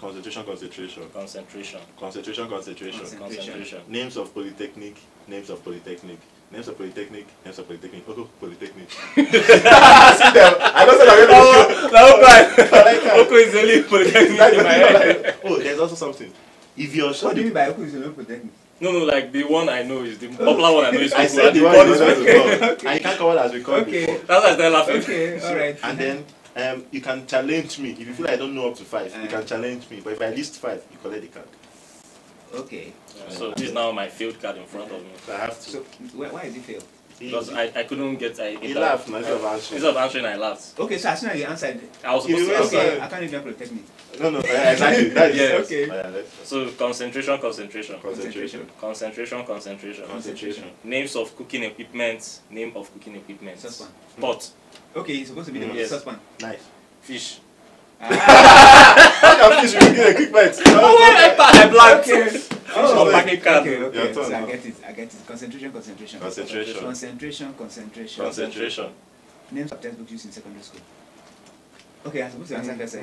Concentration, concentration. Concentration. Concentration, concentration. Concentration. Names of polytechnic, names of polytechnic. Names of polytechnic, names of polytechnic. Oh, polytechnic. I don't say that. Oko is only polytechnic in my head. Oh, there's also something. If you're sure. What do you mean by Oko is only polytechnic? No, like the one I know is the popular one I know is I Oko. said the The one one is is okay. Okay. I can't cover as we call Okay. before. That's why I started laughing. Okay, alright. And then you can challenge me. If you feel like I don't know up to 5, you can challenge me. But if I list 5, you collect the card. Okay. So this is now my field card in front of me. I have to. So why is it failed? Because I couldn't get He laughed instead of answering. Instead of answering, I laughed. Okay, so as soon as you answered, I was supposed to answer. okay, I can't even polytechnic. No, exactly. That is Yes. Okay. Oh, yeah, So concentration, concentration. concentration. Concentration, concentration. Concentration. Names of cooking equipment. Name of cooking equipment. Saucepan. Pot. Okay, it's supposed to be the Yes. saucepan. Nice. Fish. How can fish you get equipment? I blanked. Okay. Oh, packing card. Okay, okay. Your turn So now. I get it. Concentration, concentration. Concentration. Concentration, concentration. Concentration. Names of textbooks used in secondary school. Okay, I'm supposed to answer first.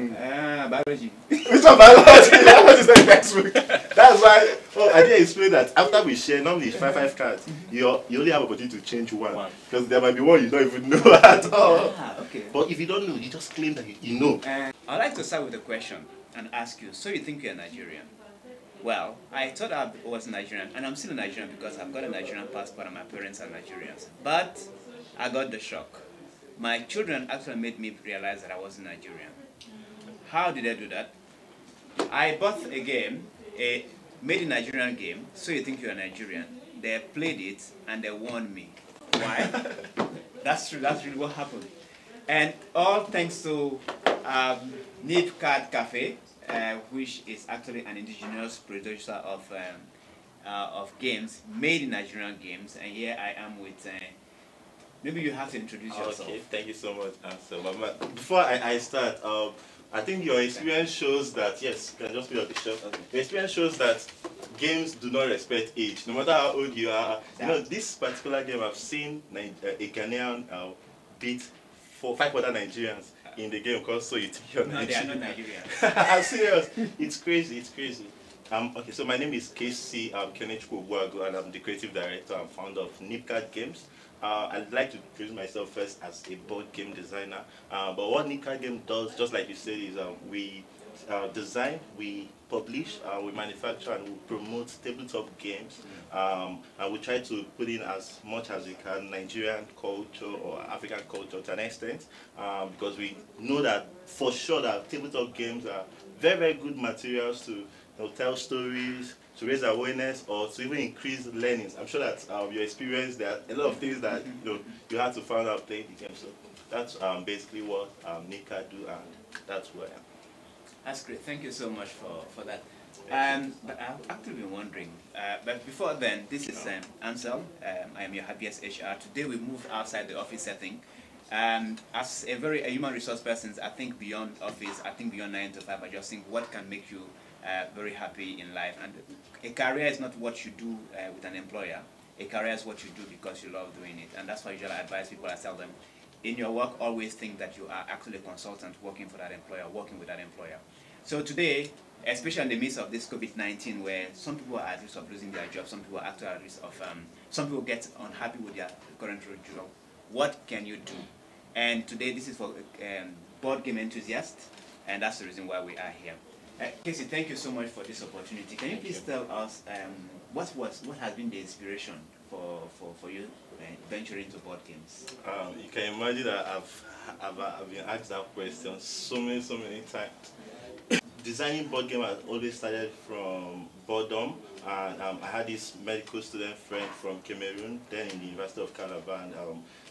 Biology. Which one biology? That is the textbook. That's why. Oh, I didn't explain that. After we share, normally it's 5 cards. You only have opportunity to change one because there might be one you don't even know at all. Okay. But if you don't know, you just claim that you know. I'd like to start with a question and ask you, so you think you're Nigerian? Well, I thought I was Nigerian, and I'm still a Nigerian because I've got a Nigerian passport and my parents are Nigerians. But I got the shock. My children actually made me realize that I wasn't Nigerian. How did I do that? I bought a game, a made in Nigerian game, so you think you're Nigerian. They played it and they warned me. Why? That's true, that's really what happened. And all thanks to Nip Card Cafe, which is actually an indigenous producer of games, made in Nigerian games. And here I am with, maybe you have to introduce yourself. Okay, thank you so much, Ansel. Before I start, I think your experience shows that, yes, can I just put up the show? Okay. Your experience shows that games do not respect age, no matter how old you are. You know, this particular game, I've seen a Ghanaian beat 5 other Nigerians in the game called So You Think You're Nigerian. No, they are not Nigerians. I'm serious. It's crazy, it's crazy. Okay, so my name is Kenechukwu Ugbuagu, and I'm the creative director and founder of Nipcard Games. I'd like to introduce myself first as a board game designer. But what Nipcard Game does, just like you said, is we design, we publish, we manufacture, and we promote tabletop games. And we try to put in as much as we can Nigerian culture or African culture to an extent, because we know that for sure that tabletop games are very, very good materials to tell stories, to raise awareness, or to even increase learnings. I'm sure that your experience, there are a lot of things that you have to find out playing the game. So that's basically what Nika do, and that's who I am. That's great. Thank you so much for that. But I've actually been wondering, but before then, this is Ansel. I am your happiest HR. Today we moved outside the office setting. As a human resource person, I think beyond office, I think beyond 9 to 5, I just think what can make you very happy in life. And a career is not what you do with an employer. A career is what you do because you love doing it. And that's why I usually advise people, I tell them, in your work, always think that you are actually a consultant working for that employer, working with that employer. So today, especially in the midst of this COVID-19, where some people are at risk of losing their jobs, some people are actually at risk of, some people get unhappy with their current job, what can you do? And today, this is for board game enthusiasts, and that's the reason why we are here. Casey, thank you so much for this opportunity. Can you please tell us what has been the inspiration for you venturing into board games? You can imagine that I've been asked that question so many times. Designing board game has always started from boredom, and I had this medical student friend from Cameroon, then in the University of Calabar, and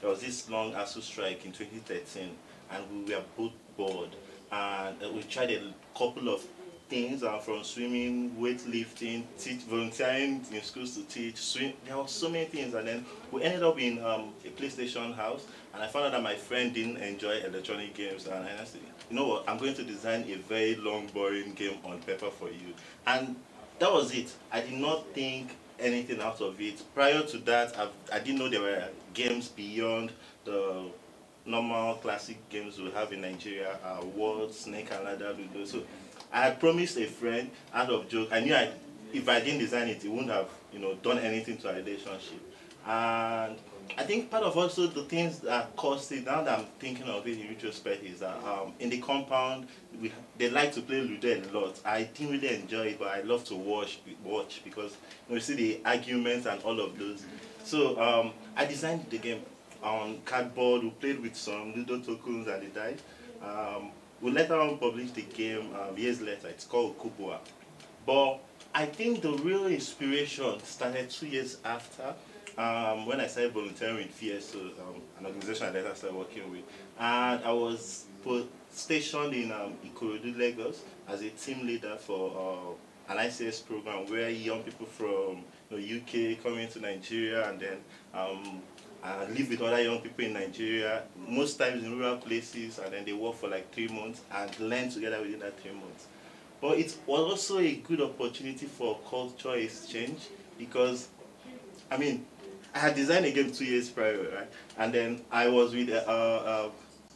there was this long ASU strike in 2013, and we were both bored, and we tried a couple of things, from swimming, weightlifting, volunteering in schools to teach, swim. There were so many things, and then we ended up in a PlayStation house, and I found out that my friend didn't enjoy electronic games, and I said, you know what, I'm going to design a very long, boring game on paper for you. And that was it. I did not think anything out of it. Prior to that, I didn't know there were games beyond the normal classic games we have in Nigeria, World, Snake and Ladder, Ludo. So I had promised a friend, out of joke, I knew if I didn't design it, it wouldn't have, done anything to our relationship. And I think part of also the things that caused it, now that I'm thinking of it in retrospect, is that in the compound, they like to play Ludo a lot. I didn't really enjoy it, but I love to watch because you see the arguments and all of those. So I designed the game on cardboard. We played with some Ludo tokens and they died. We later on published the game years later. It's called Kubwa. But I think the real inspiration started 2 years after when I started volunteering with VSO, an organization I later started working with. And I was stationed in Ikorodu, Lagos as a team leader for an ICS program where young people from UK come into Nigeria and then live with other young people in Nigeria, most times in rural places, and then they work for like 3 months and learn together within that 3 months. But it was also a good opportunity for cultural exchange because, I mean, I had designed a game 2 years prior, right? And then I was with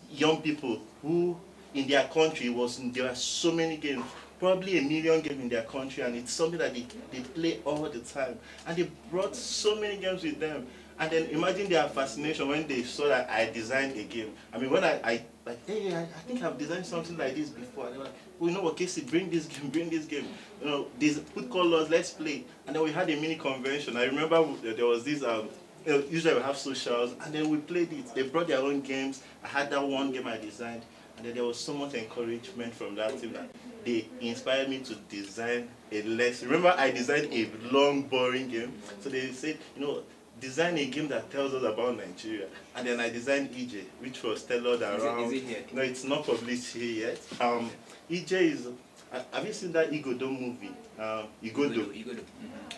young people who, in their country, there were so many games, probably 1 million games in their country, and it's something that they play all the time. And they brought so many games with them. And then imagine their fascination when they saw that I designed a game. I mean, when I like, hey, I think I've designed something like this before. And they were like, well, you know what, Casey, bring this game, bring this game. Put colors, let's play. And then we had a mini convention. I remember there was this, usually we have socials, and then we played it. They brought their own games. I had that one game I designed. And then there was so much encouragement from that team that they inspired me to design a less. Remember, I designed a long, boring game. So they said, design a game that tells us about Nigeria. And then I designed EJ, which was tailored around. Is it here? No, it's not published here yet. EJ is. Have you seen that Igodo movie? Igodo.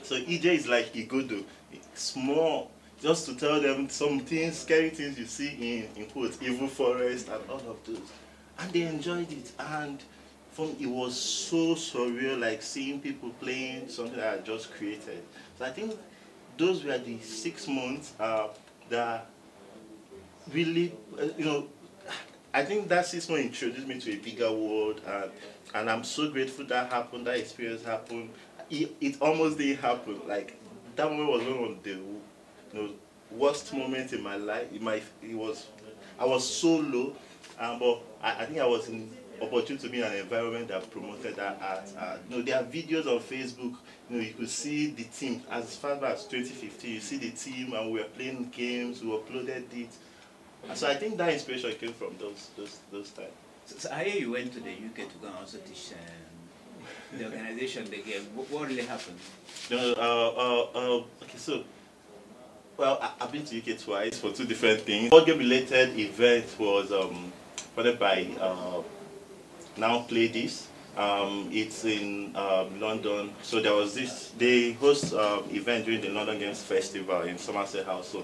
So EJ is like Igodo. It's small, just to tell them some things, scary things you see in quotes, evil forest and all of those. And they enjoyed it. And for me, it was so surreal, like seeing people playing something that I just created. So I think those were the 6 months that really, I think that 6 months introduced me to a bigger world, and I'm so grateful that happened, that experience happened. It almost didn't happen. Like, that moment was one of the worst moments in my life. I was so low, but I think I was opportunity to be in an environment that promoted that art. There are videos on Facebook. You could see the team as far back as 2015. You see the team, and we were playing games. We uploaded it. So I think that inspiration came from those times. So I hear you went to the UK to go and also teach the organization the game. What really happened? Okay, so. Well, I've been to UK twice for 2 different things. Boardgame related event was funded by Now Play This. It's in London. So there was this, they host event during the London Games Festival in Somerset House. So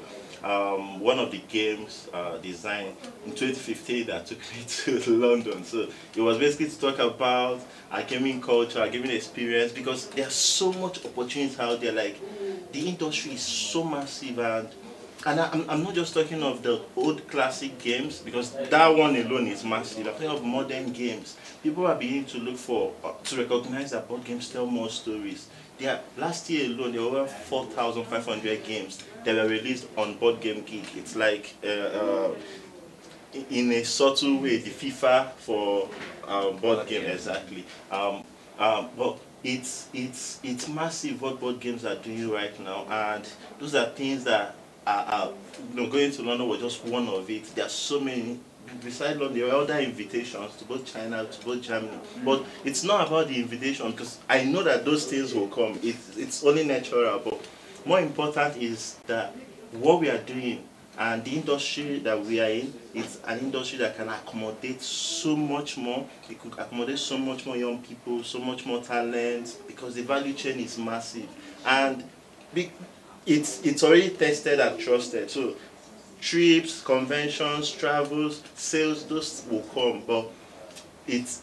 one of the games designed in 2015 that took me to London. So it was basically to talk about our gaming culture, our gaming experience, because there's so much opportunity out there. Like, the industry is so massive, and I'm not just talking of the old classic games, because that one alone is massive. I'm talking of modern games. People are beginning to look for, to recognize that board games tell more stories. Last year alone, there were over 4,500 games that were released on Boardgame Geek. It's like, in a subtle way, the FIFA for board game, exactly. But it's massive what board games are doing right now, and those are things that going to London was just one of it. There are so many. Besides London, there are other invitations to both China, to both Germany. But it's not about the invitation, because I know that those things will come. It's only natural. But more important is that what we are doing and the industry that we are in, it's an industry that can accommodate so much more. It could accommodate so much more young people, so much more talent, because the value chain is massive. And it's already tested and trusted. So trips, conventions, travels, sales, those will come. But it's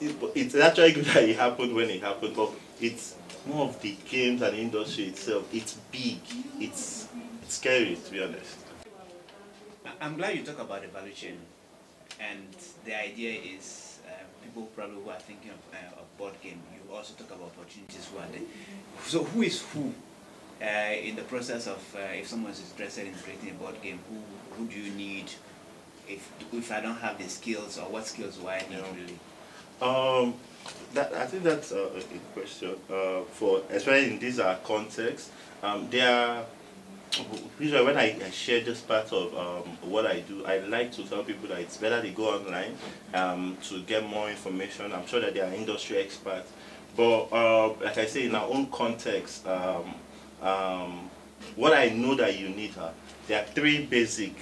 actually good that it happened when it happened. But it's more of the games and the industry itself. It's big. It's scary, to be honest. I'm glad you talk about the value chain, and the idea is people probably who are thinking of board game, you also talk about opportunities who are there. So who is who in the process of if someone is interested in creating a board game? Who do you need if I don't have the skills, or what skills do I need really? I think that's a question for, especially in this context. There are, usually when I share this part of what I do, I like to tell people that it's better they go online to get more information. I'm sure that they are industry experts, but like I say, in our own context, what I know that you need, there are three basic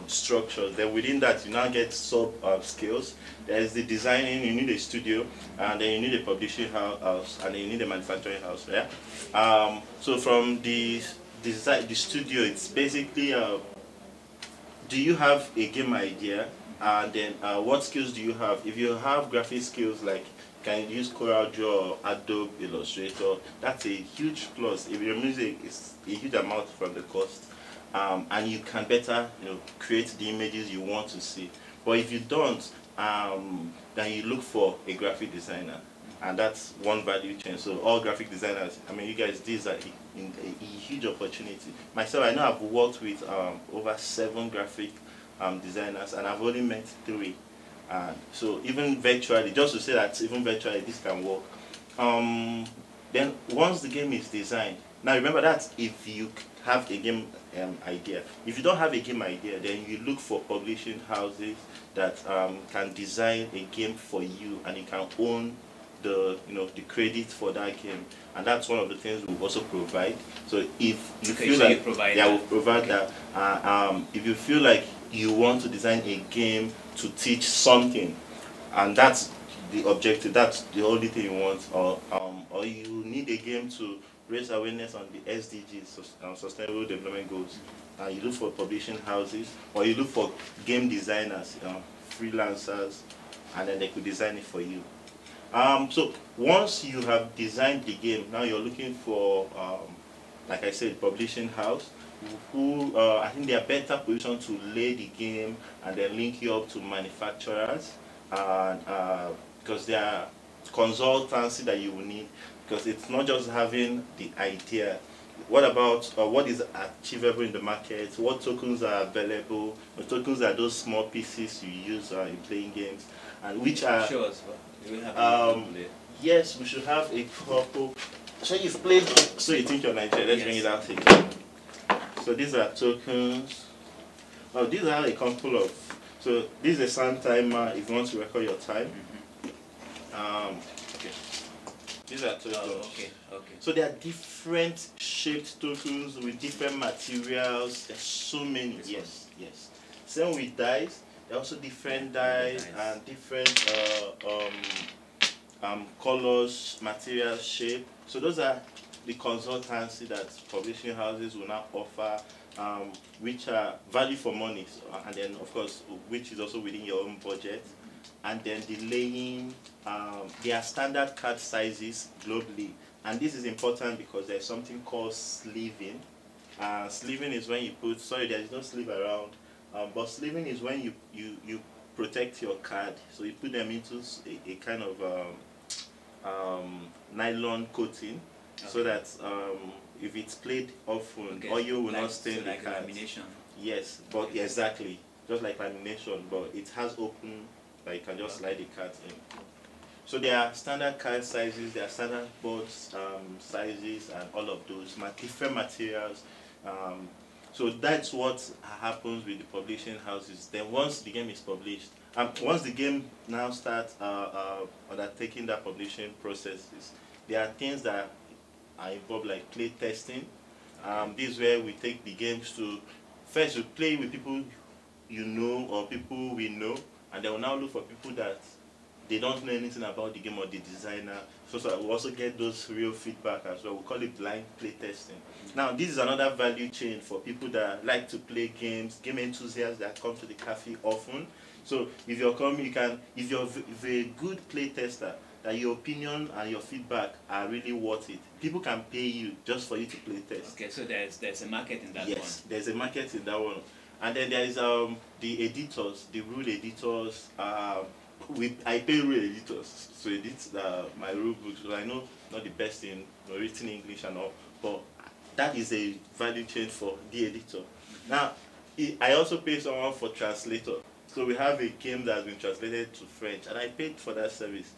structures. Then within that, you now get sub skills. There is the designing. You need a studio, and then you need a publishing house, and then you need a manufacturing house. Yeah. So from the studio, it's basically do you have a game idea, and then what skills do you have? If you have graphic skills like can use CorelDRAW or Adobe Illustrator, that's a huge plus. If your music is a huge amount from the cost, and you can better create the images you want to see. But if you don't, then you look for a graphic designer, and that's one value chain. So all graphic designers, I mean, you guys, these are a huge opportunity. Myself, I know I've worked with over 7 graphic designers, and I've only met 3. So even virtually, just to say that even virtually this can work. Then once the game is designed, now remember that if you have a game idea. If you don't have a game idea, then you look for publishing houses that can design a game for you, and you can own the the credit for that game. And that's one of the things we also provide. So if you feel like we'll provide that. If you feel like you want to design a game to teach something, and that's the objective, that's the only thing you want, or you need a game to raise awareness on the SDGs, Sustainable Development Goals, you look for publishing houses, or you look for game designers, freelancers, and then they could design it for you. So once you have designed the game, now you're looking for, like I said, publishing house, who I think they are better positioned to lay the game and then link you up to manufacturers, because there are consultancy that you will need, because it's not just having the idea. What about what is achievable in the market? What tokens are available? The tokens are those small pieces you use in playing games, and which are. Show us, do we have yes, we should have a couple. So you've played. So you think you're Nigerian? Let's bring it out again. So these are tokens. Oh, these are a couple of. So this is a sound timer if you want to record your time. Okay. These are tokens. Oh, okay. So there are different shaped tokens with different materials. There's so many. Yes. Same with dice. There are also different dice and different colors, materials, shape. So those are the consultancy that publishing houses will now offer, which are value for money, and then of course, which is also within your own budget. And then delaying, there are standard card sizes globally, and this is important because there's something called sleeving. Sleeving is when you put, sorry, there is no sleeve around, but sleeving is when you protect your card. So you put them into a kind of nylon coating, so that if it's played often, oil will not stain the card. Lamination. Yes, but exactly, just like lamination, but it has open. You can just slide the cards in. So there are standard card sizes, there are standard board sizes, and all of those different materials. So that's what happens with the publishing houses. Then once the game is published, once the game now starts undertaking that publishing processes, there are things that are involved, like play testing. This is where we take the games to, first we play with people you know or people we know, and they will now look for people that they don't know anything about the game or the designer. So we also get those real feedback as well. We call it blind play testing. Now this is another value chain for people that like to play games, game enthusiasts that come to the cafe often. So if you're coming, you can, if you're a good play tester, that your opinion and your feedback are really worth it, people can pay you just for you to play test. Okay, so there's a market in that one. Yes, there's a market in that one. And then there is the editors, the rule editors, I pay real editors to edit my rule books. So I know not the best in written English and all, but that is a value chain for the editor. Now, I also pay someone for translator. So we have a game that has been translated to French, and I paid for that service.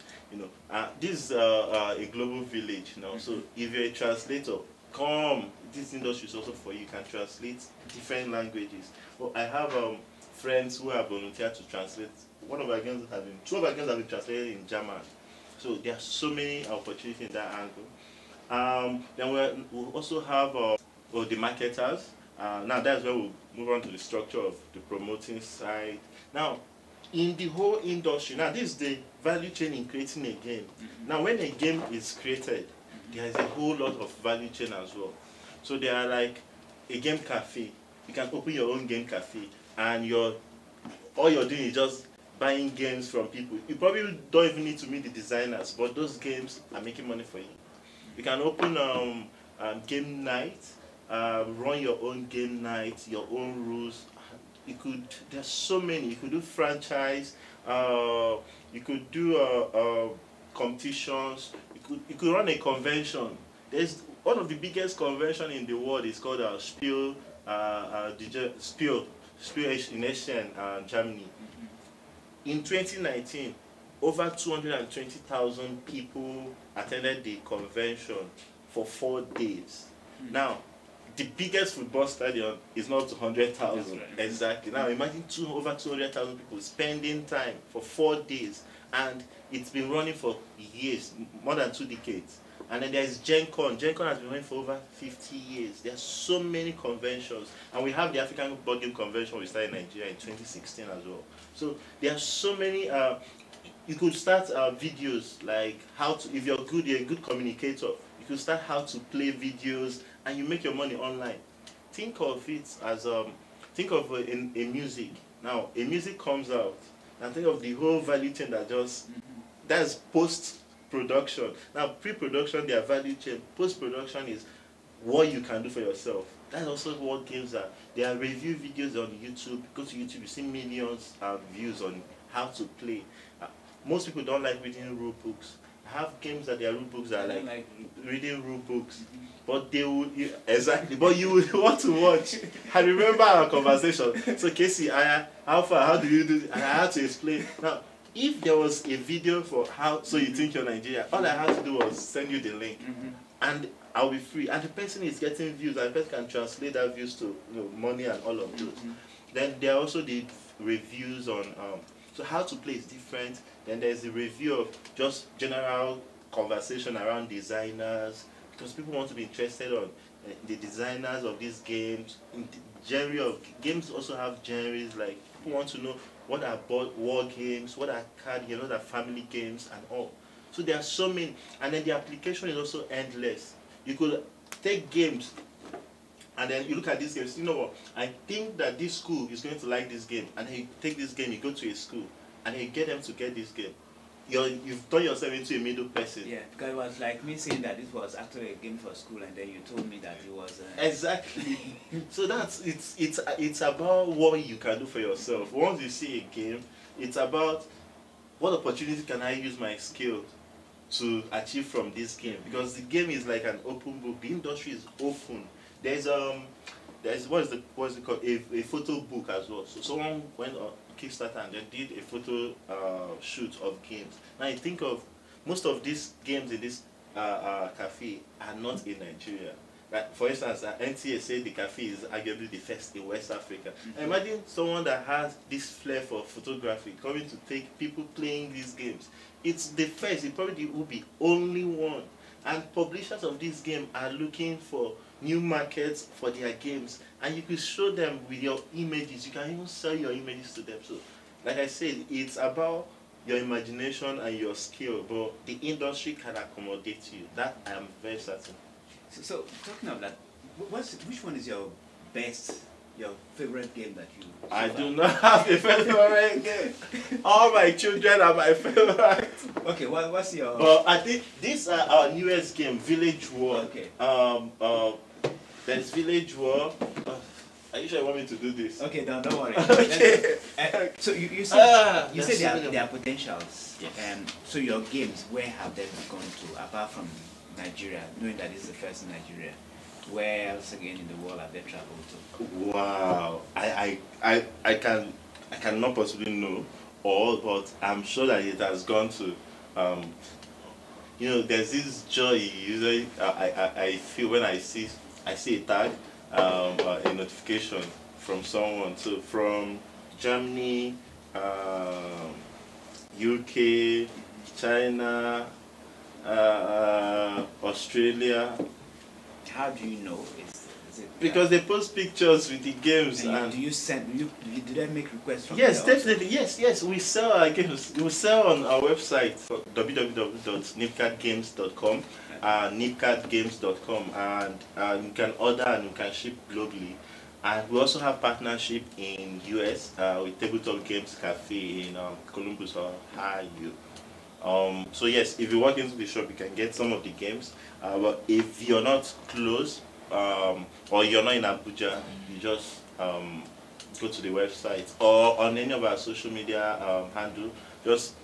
This is a global village now. So if you're a translator, come. This industry is also for you. You can translate different languages. Well, I have friends who have volunteered to translate. Two of our games have been translated in German. So there are so many opportunities in that angle. Then we also have the marketers. Now that's where we'll move on to the structure of the promoting side. Now, in the whole industry, now this is the value chain in creating a game. Now when a game is created, there is a whole lot of value chain as well. So there are like a game cafe. You can open your own game cafe, and all you're doing is just buying games from people. You probably don't even need to meet the designers, but those games are making money for you. You can open game night, run your own game night, your own rules. There's so many. You could do franchise. You could do competitions. You could run a convention. There's one of the biggest convention in the world is called Spiel in Essen, Germany. In 2019, over 220,000 people attended the convention for 4 days. Now, the biggest football stadium is not 200,000. Right. Exactly. Now imagine over 200,000 people spending time for 4 days, and it's been running for years, more than 2 decades. And then there's Gen Con. Gen Con has been running for over 50 years. There are so many conventions, and we have the African Boardgame Convention we started in Nigeria in 2016 as well. So there are so many. You could start videos like if you're a good communicator, you could start how to play videos, and you make your money online. Think of it as think of a music. Now a music comes out, and think of the whole value chain that's post-production. Now pre-production, their value chain. Post-production is what you can do for yourself. That's also what games are. There are review videos on YouTube. Go to YouTube, you see millions of views on how to play. Most people don't like reading rule books. I have games that their rule books are like reading rule books, but they would but you would want to watch. I remember our conversation. So Casey, how do you do? I had to explain. Now, if there was a video for so you think you're Nigeria, all I had to do was send you the link, and I'll be free. And the person is getting views, and the person can translate that views to money and all of those. Then there are also the reviews on so how to play is different. Then there's the review of just general conversation around designers, because people want to be interested on the designers of these games. In the genre of games also have genres, like people want to know what are war games, what are card games, what are family games and all. So there are so many, and then the application is also endless. You could take games and then you look at these games, you know what, I think that this school is going to like this game, and then you take this game, you go to a school, and then you get them to get this game. You've turned yourself into a middle person. Yeah, because it was like me saying that this was actually a game for school, and then you told me that it was... Exactly. So it's about what you can do for yourself. Once you see a game, it's about what opportunity can I use my skill to achieve from this game, because the game is like an open book. The industry is open. There's what's it called, a photo book as well. So someone went on Kickstarter and they did a photo shoot of games. Now you think of most of these games in this cafe are not in Nigeria. Like for instance, NTA said the cafe is arguably the first in West Africa. Imagine someone that has this flair for photography coming to take people playing these games. It's the first, it probably will be only one. And publishers of this game are looking for new markets for their games, and you could show them with your images. You can even sell your images to them. So like I said, it's about your imagination and your skill, but the industry can accommodate you. That I am very certain. So talking of that, which one is your favorite game that you... I do not have a favorite game. All my children are my favorite. Okay, what's your... Well, I think these are our newest game, Village War. Okay. There's Village War. Are you sure you want me to do this? Okay, don't worry. Okay. So you said there's there are potentials. Yes. So your games, where have they gone to apart from Nigeria? Knowing that this is the first in Nigeria, where else again in the world have they traveled to? Wow. I cannot possibly know all, but I'm sure that it has gone to there's this joy usually I feel when I see a tag, a notification from someone. So from Germany, UK, China, Australia. How do you know? Is it Because they post pictures with the games. and do you send? Do they make requests from? Yes, there definitely. Yes. We sell our games. We sell on our website, www.nipcatgames.com, nipcatgames.com, and you can order and you can ship globally. And we also have partnership in US with Tabletop Games Cafe in Columbus, Ohio. So yes, if you walk into the shop, you can get some of the games. But if you're not close or you're not in Abuja, you just go to the website or on any of our social media handle. Just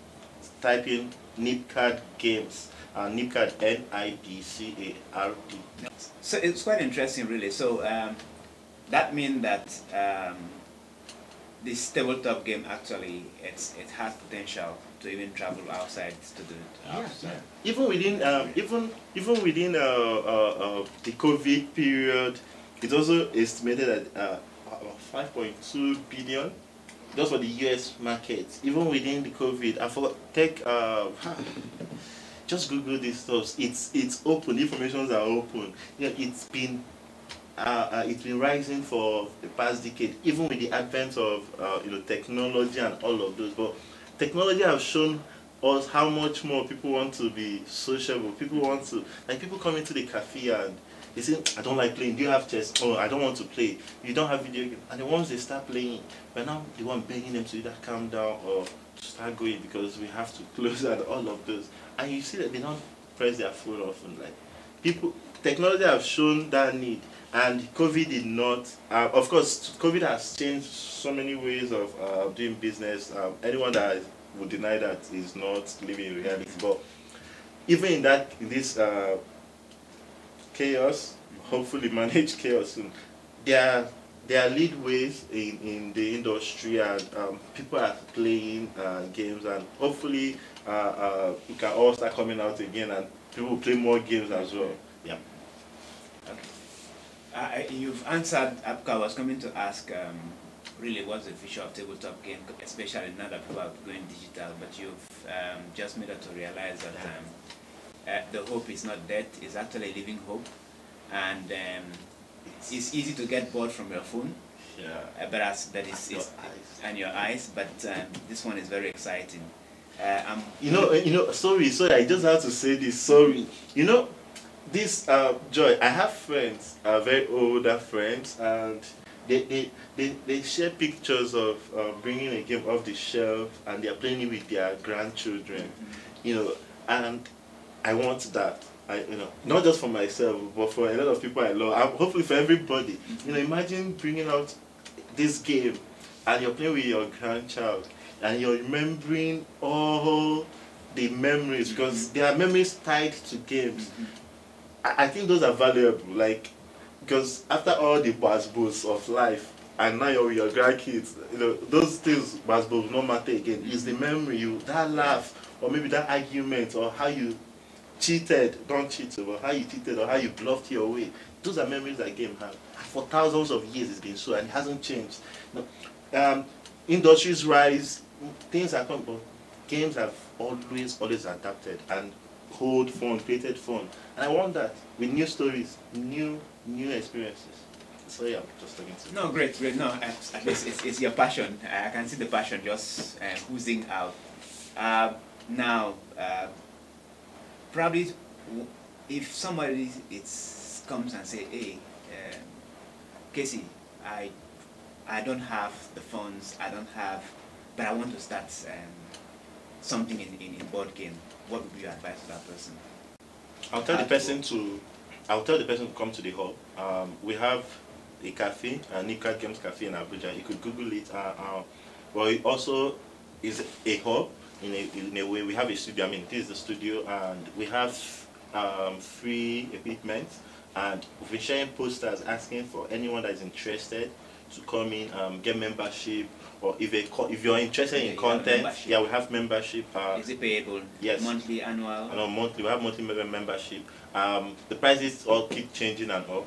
type in Nipcat Games. Nipcat NIPCARD. So it's quite interesting, really. So that means that this tabletop game actually it has potential to even travel outside to do it. Outside. Even within even within the COVID period, it's also estimated at 5.2 billion just for the US market. Even within the COVID, I forgot just Google these stuff. It's open. Informations are open. It's been rising for the past decade, even with the advent of technology and all of those. But technology has shown us how much more people want to be sociable. People want to, like, people come into the cafe and they say, I don't like playing. Do you have chess? Oh, I don't want to play. You don't have video games. And then once they start playing, we're now the one begging them to either calm down or to start going because we have to close and all of those. And you see that they don't press their phone often. Like, technology have shown that need. And COVID did not. Of course, COVID has changed so many ways of doing business. Anyone that would deny that is not living in reality. But even in this chaos, hopefully managed chaos soon, there are lead ways in the industry, and people are playing games, and hopefully we can all start coming out again, and people will play more games as well. Yeah. Okay. You've answered. I was coming to ask, really, what's the future of tabletop game, especially now that people are going digital. But you've just made us to realize that the hope is not dead; it's actually living hope, and it's easy to get bored from your phone. Yeah. But it's and your eyes. But this one is very exciting. Sorry, I just have to say this. Sorry, this Joy, I have friends, very older friends, and they share pictures of bringing a game off the shelf and they are playing it with their grandchildren, and I want that. Not just for myself, but for a lot of people I love, hopefully for everybody. Imagine bringing out this game and you're playing with your grandchild and you're remembering all the memories, because there are memories tied to games. I think those are valuable, like, because after all the basbos of life, and now you're with your grandkids, those things, basbos, no matter again. It's the memory, that laugh, or maybe that argument, or how you cheated, don't cheat, but how you cheated, or how you bluffed your way. Those are memories that game have. For thousands of years it's been so, and it hasn't changed. Industries rise, things are coming, but games have always adapted and hold fun, created fun. And I want that with new stories, new experiences. So yeah, I'm just talking to you. No, great. No, at least it's your passion. I can see the passion just oozing out. Now, probably if somebody comes and say, hey, Casey, I don't have the funds, but I want to start something in board game, what would be your advice to that person? I'll tell the person to come to the hub. We have a cafe, a Nika Games Cafe in Abuja. You could Google it. But it also is a hub in a way. We have a studio. I mean, this is the studio, and we have free equipment, and we've been sharing posters asking for anyone that is interested to come in, get membership, or if you're interested in content, yeah, we have membership. Is it payable? Yes. Monthly, annual? No, monthly. We have monthly membership. The prices all keep changing and all.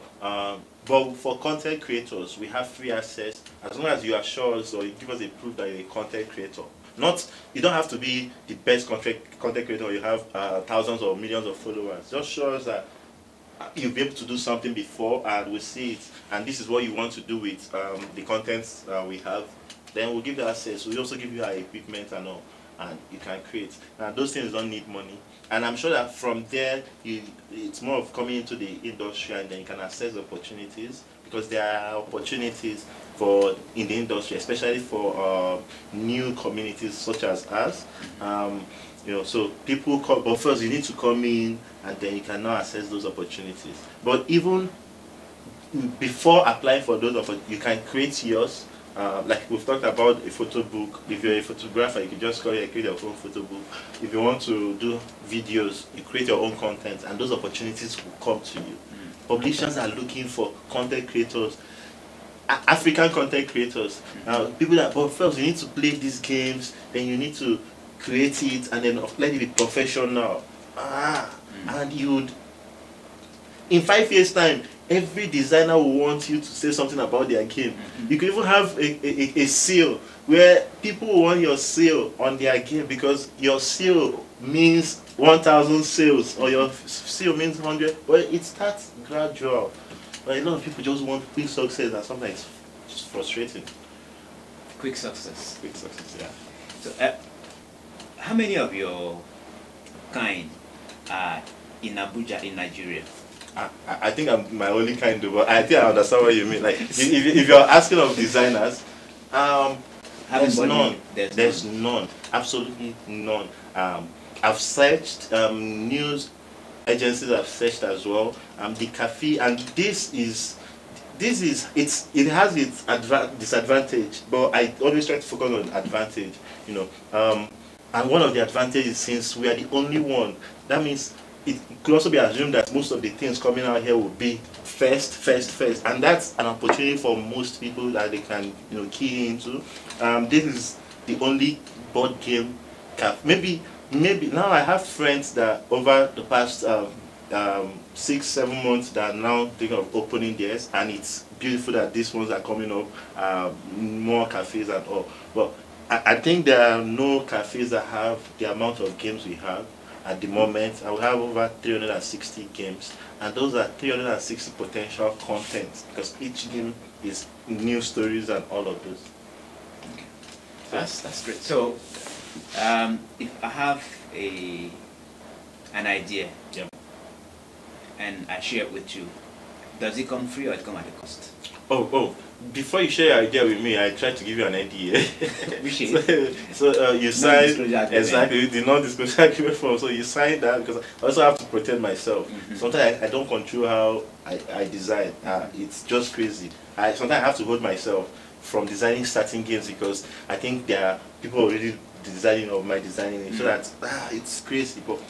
But for content creators, we have free access as long as you assure us or you give us a proof that you're a content creator. You don't have to be the best content creator, or you have thousands or millions of followers. Just show us that you'll be able to do something before, and we see it, and this is what you want to do with the contents we have. Then we'll give you access. We'll also give you our equipment and all, and you can create. And those things don't need money. And I'm sure that from there, it's more of coming into the industry, and then you can access opportunities, because there are opportunities in the industry, especially for new communities such as us. So people come, but first you need to come in, and then you can now access those opportunities. But even before applying for those opportunities, you can create yours. Like we've talked about a photo book. If you're a photographer, you can just go here and create your own photo book. If you want to do videos, you create your own content, and those opportunities will come to you. Publishers are looking for content creators, African content creators, people that, but first you need to play these games, then you need to create it, and then let it be professional. And in 5 years' time, every designer will want you to say something about their game. You can even have a seal where people want your seal on their game, because your seal means 1,000 sales, or your seal means 100. But it starts gradual. But a lot of people just want quick success, and sometimes it's just frustrating. Quick success. Quick success, yeah. So, how many of your kind are in Abuja, in Nigeria? I think I'm my only kind of, but I think I understand what you mean. Like, if you're asking of designers, there's none. There's none. Absolutely none. I've searched, news agencies have searched as well. The cafe, and it has its disadvantage, but I always try to focus on advantage, and one of the advantages, since we are the only one, that means it could also be assumed that most of the things coming out here will be first, and that's an opportunity for most people that they can key into. This is the only board game cafe. Maybe now I have friends that over the past 6-7 months that are now thinking of opening theirs, and it's beautiful that these ones are coming up, more cafes and all. But I think there are no cafes that have the amount of games we have at the moment. I will have over 360 games, and those are 360 potential contents, because each game is new stories and all of those. Okay. That's great. So, if I have an idea, yeah, and I share it with you, does it come free or it come at a cost? Oh, before you share your idea with me, I try to give you an NDA. so you sign, exactly, the non-disclosure agreement form, so you sign that, because I also have to protect myself. Sometimes I don't control how I design. It's just crazy. Sometimes I have to hold myself from designing certain games, because I think there are people already designing of my designing, so that it's crazy. But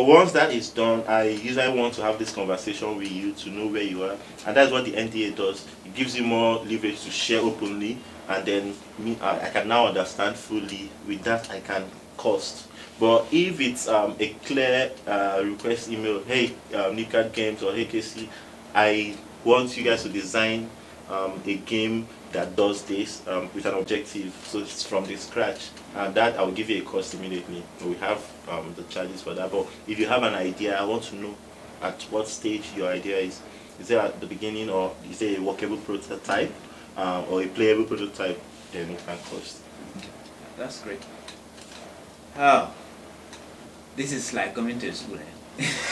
once that is done, I usually want to have this conversation with you to know where you are, and that's what the NDA does. It gives you more leverage to share openly, and then I can now understand fully. With that, I can cost. But if it's a clear request email, hey, Nika Games, or hey, KC, I want you guys to design a game that does this with an objective, so it's from the scratch, and that I will give you a cost immediately. We have the charges for that. But if you have an idea, I want to know at what stage your idea is. Is it at the beginning, or is it a workable prototype, or a playable prototype? Then it can cost. That's great. Oh, this is like coming to school.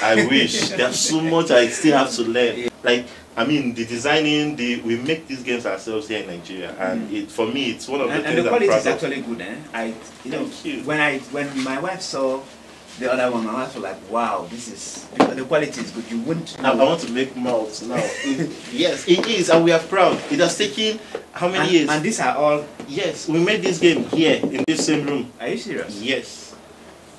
I wish. There's so much I still have to learn. Like, I mean, the designing, we make these games ourselves here in Nigeria, and for me, it's one of the things. And the quality is actually good, eh? Thank you. When my wife saw the other one, my wife was like, wow, this is, the quality is good. You wouldn't I want to make mouths now. Yes, it is, and we are proud. It has taken how many years? And these are all... Yes, we made this game here, in this same room. Are you serious? Yes.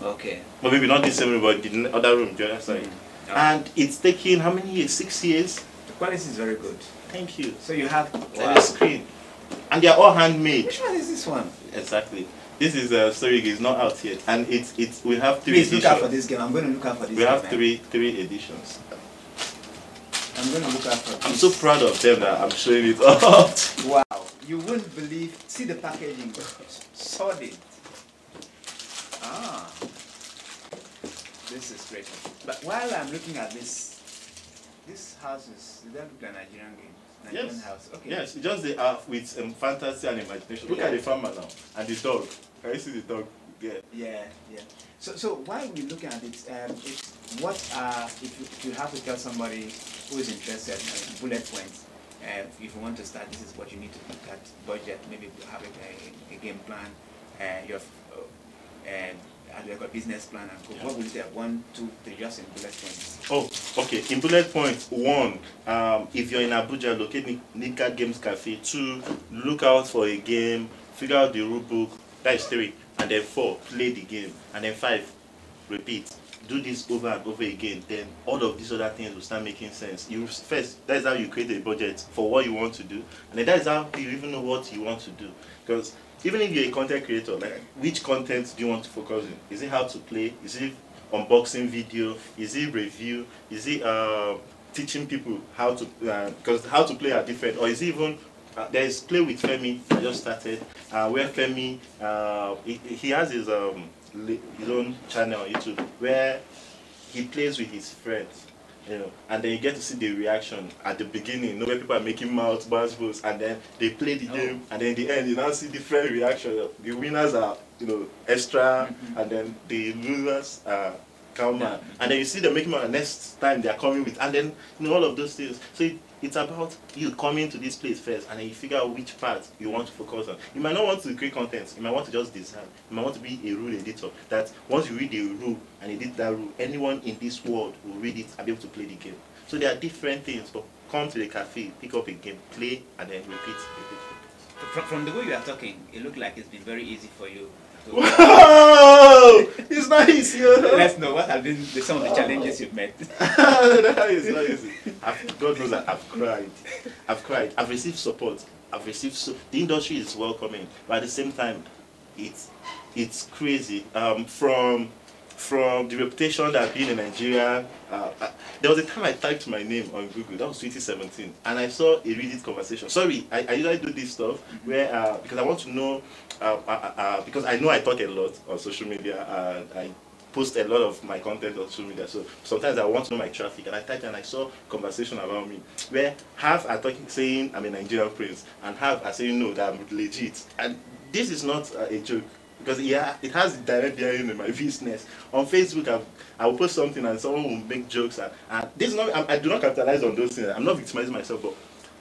Okay. Well, maybe not this same room, but the other room, the other side. Okay. And it's taken how many years? 6 years? The quality is very good. Thank you. So you have... And the screen. And they are all handmade. Which one is this one? Exactly. This is a story game, it's not out yet. And we have 3 Please editions. look out for this game. I'm going to look out for this game. We have three editions. I'm going to look out for this. I'm so proud of them that I'm showing it off. Wow. You wouldn't believe... See the packaging. Solid. Ah. This is great. But while I'm looking at this house does that look like a Nigerian game? Nigerian house. Okay. Yes, just they are with fantasy and imagination. Look at the farmer now and the dog. Can you see the dog? Yeah. Yeah, yeah. So while we're looking at it, if you have to tell somebody who is interested, bullet points, if you want to start, this is what you need to look at: budget, maybe have a game plan, your a business plan, and go. What will you say? 1, 2, 3, just in bullet points. Oh, okay. In bullet points, 1, if you're in Abuja, locate Nika Games Cafe. 2, look out for a game, figure out the rule book. That is 3. And then 4, play the game. And then 5, repeat. Do this over and over again. Then all of these other things will start making sense. That is how you create a budget for what you want to do. And then that is how you even know what you want to do. Because even if you're a content creator, like which content do you want to focus on? Is it how to play? Is it unboxing video? Is it review? Is it teaching people how to, because how to play are different, or is it even, there is Play with Femi, I just started, where Femi, he has his own channel on YouTube, where he plays with his friends. You know, and then you get to see the reaction at the beginning, you know, where people are making mouth buzz, and then they play the game, and then in the end you now see different reaction. The winners are, you know, extra, and then the losers are calmer, and then you see them making mouth, and next time they are coming with, and then, you know, all of those things. So it's about you coming to this place first, and then you figure out which part you want to focus on. You might not want to create content, you might want to just design, you might want to be a rule editor, that once you read the rule and edit that rule, anyone in this world will read it and be able to play the game. So there are different things, but come to the cafe, pick up a game, play, and then repeat. From the way you are talking, it looked like it's been very easy for you. Wow! It's not easy. Let's know what have been some of the challenges you've met. That is not easy. God knows that I've cried. I've received support. The industry is welcoming, but at the same time, it's crazy. From the reputation that I've been in Nigeria, there was a time I typed my name on Google. That was 2017, and I saw a Reddit conversation. Sorry, I usually do this stuff where because I want to know, because I know I talk a lot on social media, and I post a lot of my content on social media. So sometimes I want to know my traffic, and I typed and I saw conversation about me where half are talking saying I'm a Nigerian prince, and half are saying no, that I'm legit. And this is not a joke. Because it has direct bearing in my business. On Facebook, I will post something and someone will make jokes. And this is not, I do not capitalize on those things. I'm not victimizing myself, but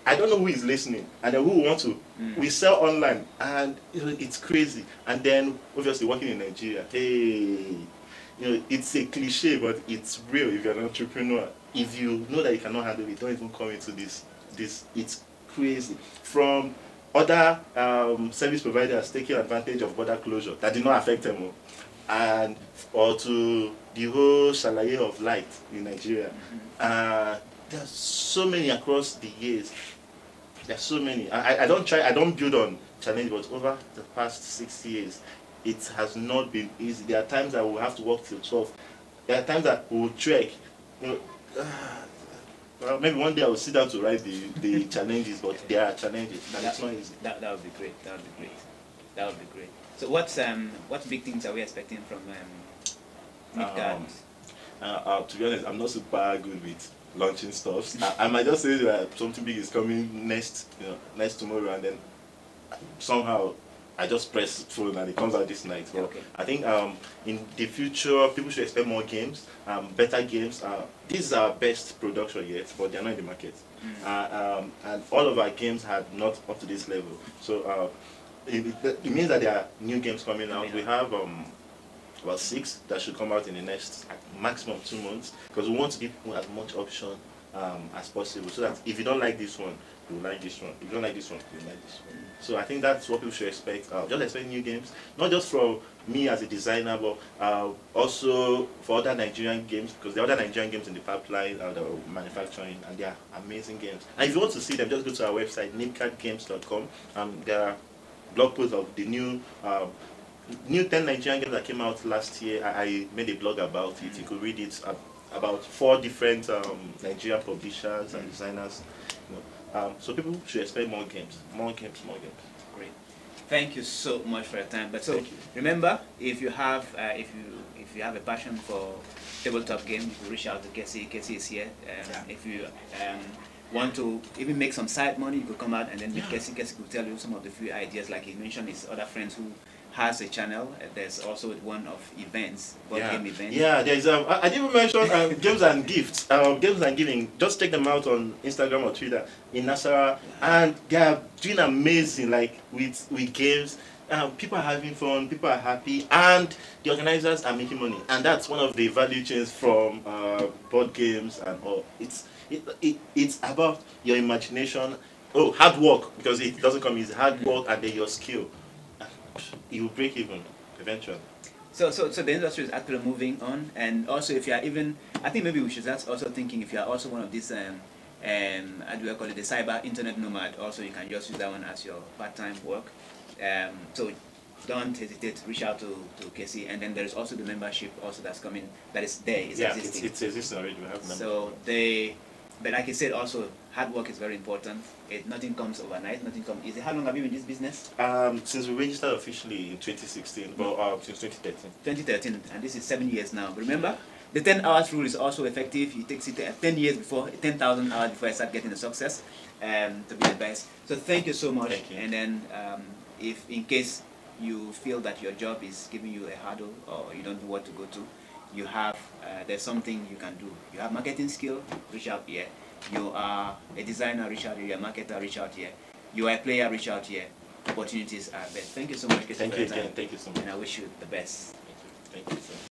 I don't know who is listening and then who will want to. We sell online, and it's crazy. And then, obviously, working in Nigeria, hey, it's a cliche, but it's real if you're an entrepreneur. If you know that you cannot handle it, don't even come into this. It's crazy. From other service providers taking advantage of border closure that did not affect them, or to the whole shalaye of light in Nigeria. There's so many across the years. There's so many. I don't build on challenge, but over the past 6 years, it has not been easy. There are times that we'll have to work till 12. There are times that we'll trek. Well, maybe one day I will sit down to write the challenges, but there are challenges, and it's not easy. That would be great. That would be great. So what big things are we expecting from Midgard? To be honest, I'm not super good with launching stuff. I might just say that something big is coming next tomorrow, and then somehow I just press phone and it comes out this night. Well, okay. I think in the future, people should expect more games, better games. This is our best production yet, but they're not in the market. And all of our games are not up to this level. So it means that there are new games coming out. We have about 6 that should come out in the next maximum 2 months, because we want to give people as much option as possible, so that if you don't like this one, you will like this one. If you don't like this one, you will like this one. So I think that's what people should expect. Just expect new games, not just from me as a designer, but also for other Nigerian games, because there are other Nigerian games in the pipeline that are manufacturing, and they are amazing games. And if you want to see them, just go to our website, nimcatgames.com. There are blog posts of the new 10 Nigerian games that came out last year. I made a blog about it. You could read it about 4 different Nigerian publishers and designers. So people should expect more games. Great. Thank you so much for your time. But so remember, if you have if you have a passion for tabletop games, you can reach out to Casey. Casey is here. If you want to even make some side money, you could come out and then meet Casey. Casey could tell you some of the few ideas, like he mentioned his other friends who has a channel. There's also one of events, Boardgame events. Yeah, there's I didn't mention games and gifts, games and giving. Just check them out on Instagram or Twitter in Nasara, and they are doing amazing, like with games. People are having fun, people are happy, and the organizers are making money, and that's one of the value chains from board games and all. It's about your imagination, hard work, because it doesn't come easy. Hard work and then your skill. You will break even eventually. So the industry is actually moving on, and also if you are even, I think maybe we should start also thinking, if you are also one of these how do I call it, the cyber internet nomad, also you can just use that one as your part-time work. So don't hesitate to reach out to Casey, and then there's also the membership also that's coming, that is there, existing. It's existing already. We have membership. So but like I said, also hard work is very important. Nothing comes overnight, nothing comes easy. How long have you been in this business? Since we registered officially in 2016, but since 2013. 2013, and this is 7 years now. Remember, the 10 hours rule is also effective. It takes 10 years before, 10,000 hours before I start getting the success to be the best. So thank you so much. Thank you. And then if in case you feel that your job is giving you a hurdle or you don't know what to go to, you have, there's something you can do. You have marketing skill, reach out here. You are a designer, reach out here. You're a marketer, reach out here. You are a player, reach out here. Opportunities are best. Thank you so much, Casey, for your time. Thank you so much. And I wish you the best. Thank you. Thank you so much.